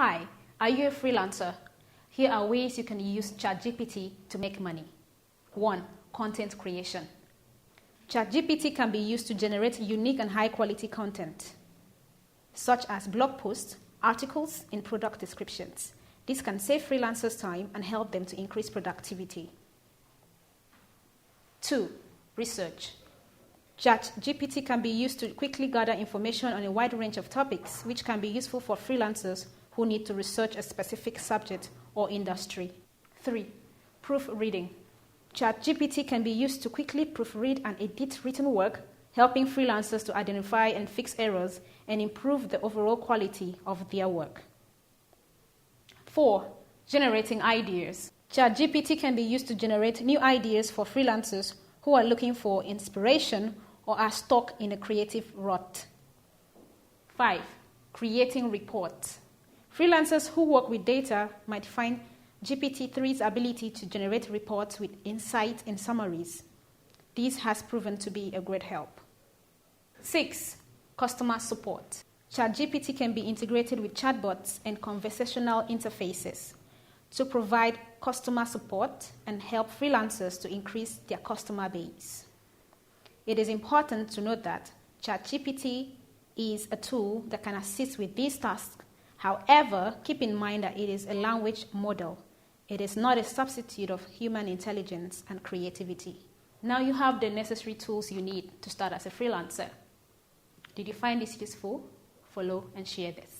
Hi, are you a freelancer? Here are ways you can use ChatGPT to make money. 1. Content creation. ChatGPT can be used to generate unique and high-quality content, such as blog posts, articles, and product descriptions. This can save freelancers time and help them to increase productivity. 2. Research. ChatGPT can be used to quickly gather information on a wide range of topics, which can be useful for freelancers who need to research a specific subject or industry. 3. Proofreading. ChatGPT can be used to quickly proofread and edit written work, helping freelancers to identify and fix errors and improve the overall quality of their work. 4. Generating ideas. ChatGPT can be used to generate new ideas for freelancers who are looking for inspiration or are stuck in a creative rut. 5. Creating reports. Freelancers who work with data might find GPT-3's ability to generate reports with insight and summaries. This has proven to be a great help. 6. Customer support. ChatGPT can be integrated with chatbots and conversational interfaces to provide customer support and help freelancers to increase their customer base. It is important to note that ChatGPT is a tool that can assist with these tasks. However, keep in mind that it is a language model. It is not a substitute of human intelligence and creativity. Now you have the necessary tools you need to start as a freelancer. Did you find this useful? Follow and share this.